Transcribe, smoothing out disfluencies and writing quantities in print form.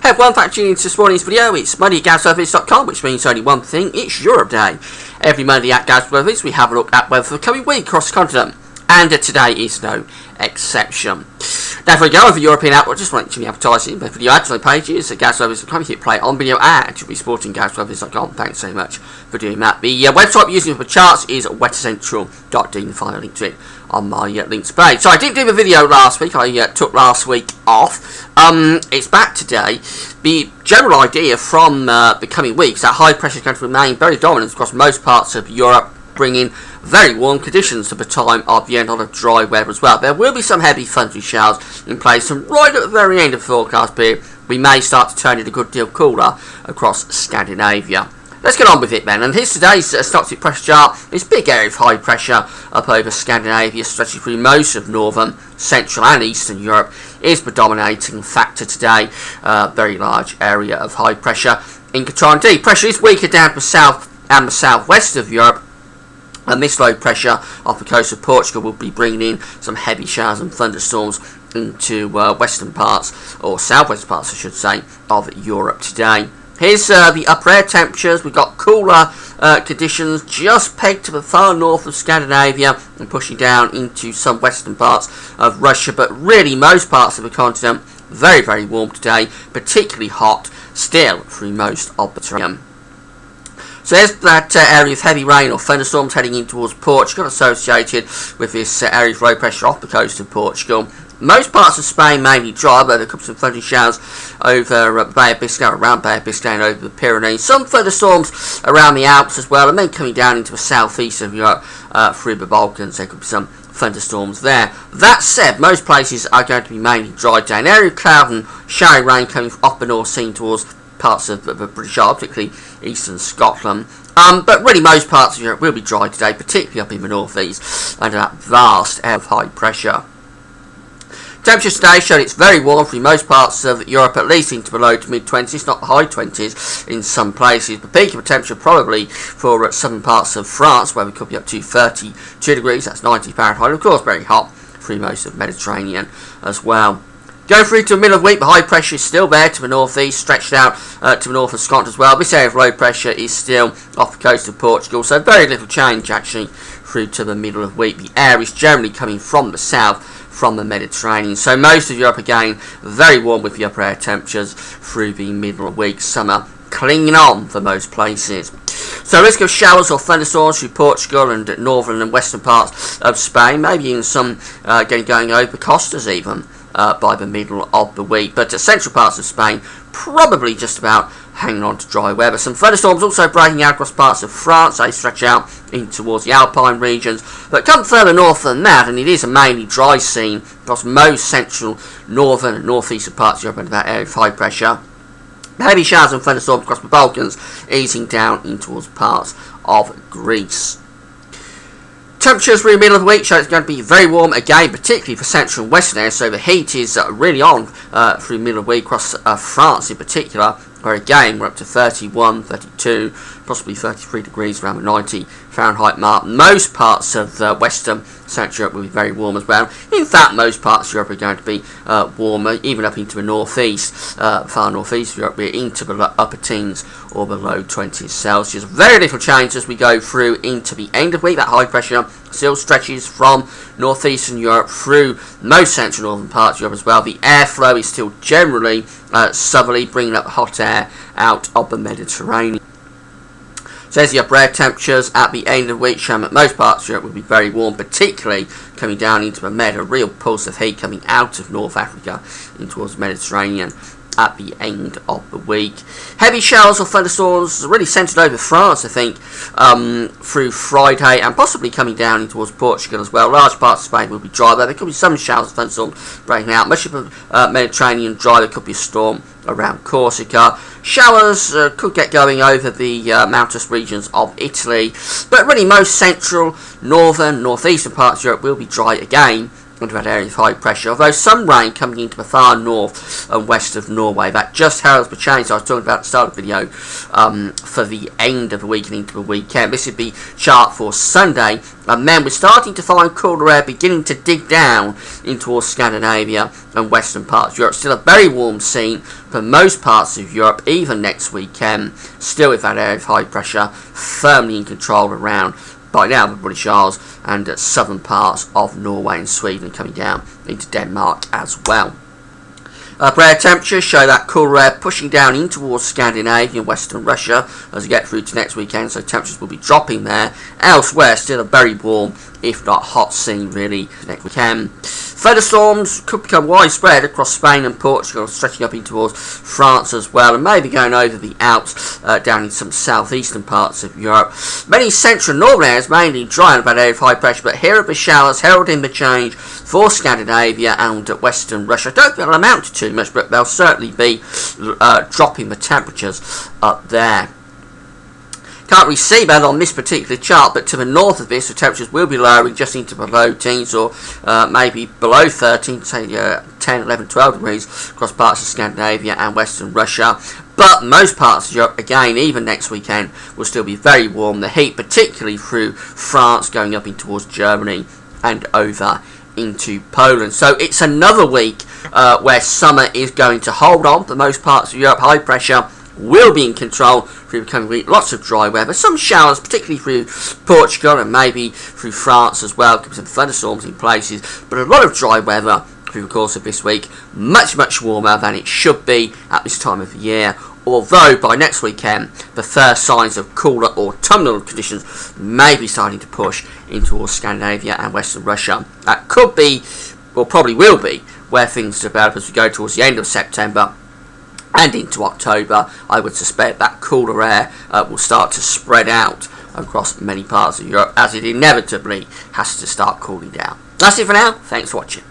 Hey everyone, thanks for tuning into this morning's video. It's Monday at GavService.com, which means only one thing, it's Europe Day. Every Monday at GavService we have a look at weather for the coming week across the continent, and today is no exception. Now before we go over European outlook, just want to be advertising the video ads on the pages at GavService.com. You hit play on video ad, you'll be supporting GavService.com. Thanks so much for doing that. The website we're using for charts is weathercentral.de. You can find a link to it on my links page. So I didn't do a video last week. I took last week off. It's back today. The general idea from the coming weeks that high pressure is going to remain very dominant across most parts of Europe, bringing very warm conditions to the time of the end on a dry weather as well. There will be some heavy thundery showers in place, and right at the very end of the forecast period we may start to turn it a good deal cooler across Scandinavia. Let's get on with it then, and here's today's synoptic pressure chart. This big area of high pressure up over Scandinavia, stretching through most of northern, central and eastern Europe, is the dominating factor today. Very large area of high pressure in control. Indeed, pressure is weaker down to the south and the southwest of Europe, and this low pressure off the coast of Portugal will be bringing in some heavy showers and thunderstorms into western parts, or southwest parts I should say, of Europe today. Here's the upper air temperatures. We've got cooler conditions just pegged to the far north of Scandinavia and pushing down into some western parts of Russia, but really most parts of the continent very, very warm today, particularly hot still through most of the terrain. So there's that area of heavy rain or thunderstorms heading in towards Portugal, associated with this area of low pressure off the coast of Portugal. Most parts of Spain mainly dry, but there could be some thundery showers over Bay of Biscay, around Bay of Biscay and over the Pyrenees. Some thunderstorms around the Alps as well, and then coming down into the southeast of Europe through the Balkans. There could be some thunderstorms there. That said, most places are going to be mainly dry today. An area of cloud and showery rain coming off the North Sea towards parts of the British Isles, particularly eastern Scotland. But really most parts of Europe will be dry today, particularly up in the northeast under that vast area of high pressure. Temperatures today show it's very warm through most parts of Europe, at least into the low to mid-20s, not the high 20s in some places. The peak of the temperature probably for southern parts of France, where we could be up to 32 degrees, that's 90 Fahrenheit. Of course, very hot through most of the Mediterranean as well. Going through to the middle of the week, the high pressure is still there to the northeast, stretched out to the north of Scotland as well. This area of low pressure is still off the coast of Portugal, so very little change actually through to the middle of the week. The air is generally coming from the south, from the Mediterranean. So most of Europe again very warm with the upper air temperatures through the middle of the week. Summer clinging on for most places. So risk of showers or thunderstorms through Portugal and northern and western parts of Spain. Maybe even some going over Costas even by the middle of the week. But central parts of Spain probably just about hanging on to dry weather. Some thunderstorms also breaking out across parts of France. They stretch out in towards the Alpine regions, but come further north than that, and it is a mainly dry scene across most central, northern and northeastern parts of Europe under that area of high pressure. Heavy showers and thunderstorms across the Balkans, easing down in towards parts of Greece. Temperatures through the middle of the week show it's going to be very warm again, particularly for central and western areas, so the heat is really on through the middle of the week across France in particular, where again we're up to 31, 32, possibly 33 degrees around the 90 Fahrenheit mark. Most parts of western central Europe will be very warm as well. In fact, most parts of Europe are going to be warmer, even up into the northeast, far northeast of Europe, we're into the upper teens or below 20 Celsius. Very little change as we go through into the end of the week. That high pressure still stretches from northeastern Europe through most central northern parts of Europe as well. The airflow is still generally southerly, bringing up hot air out of the Mediterranean. So there's the upper air temperatures at the end of the week, showing that most parts of Europe will be very warm, particularly coming down into the Med, a real pulse of heat coming out of North Africa in towards the Mediterranean at the end of the week. Heavy showers or thunderstorms really centred over France, I think, through Friday, and possibly coming down in towards Portugal as well. Large parts of Spain will be dry, but there could be some showers and thunderstorms breaking out. Much of the Mediterranean dry. There could be a storm around Corsica. Showers could get going over the mountainous regions of Italy, but really most central, northern, northeastern parts of Europe will be dry again under that area of high pressure, although some rain coming into the far north and west of Norway. That just heralds the change I was talking about at the start of the video for the end of the week and into the weekend. This would be chart for Sunday, and then we're starting to find cooler air beginning to dig down in towards Scandinavia and western parts of Europe. Still a very warm scene for most parts of Europe, even next weekend, still with that area of high pressure firmly in control around by now the British Isles and southern parts of Norway and Sweden, coming down into Denmark as well. Air temperatures show that cooler air pushing down in towards Scandinavia and western Russia as we get through to next weekend, so temperatures will be dropping there. Elsewhere, still a very warm, if not hot scene really next weekend. Thunderstorms could become widespread across Spain and Portugal, stretching up in towards France as well, and maybe going over the Alps down in some southeastern parts of Europe. Many central and northern areas mainly dry and about area of high pressure, but here are the showers heralding the change for Scandinavia and western Russia. I don't think they'll amount to too much, but they'll certainly be dropping the temperatures up there. Can't really see that on this particular chart, but to the north of this, the temperatures will be lowering just into the low teens, or maybe below 13, say 10, 11, 12 degrees across parts of Scandinavia and western Russia. But most parts of Europe, again, even next weekend, will still be very warm. The heat, particularly through France, going up in towards Germany and over into Poland. So it's another week where summer is going to hold on for most parts of Europe. High pressure will be in control through the coming week. Lots of dry weather, some showers, particularly through Portugal and maybe through France as well. Could be some thunderstorms in places, but a lot of dry weather through the course of this week. Much warmer than it should be at this time of the year. Although by next weekend, the first signs of cooler autumnal conditions may be starting to push in towards Scandinavia and western Russia. That could be, or probably will be, where things develop as we go towards the end of September and into October. I would suspect that cooler air will start to spread out across many parts of Europe as it inevitably has to start cooling down. That's it for now. Thanks for watching.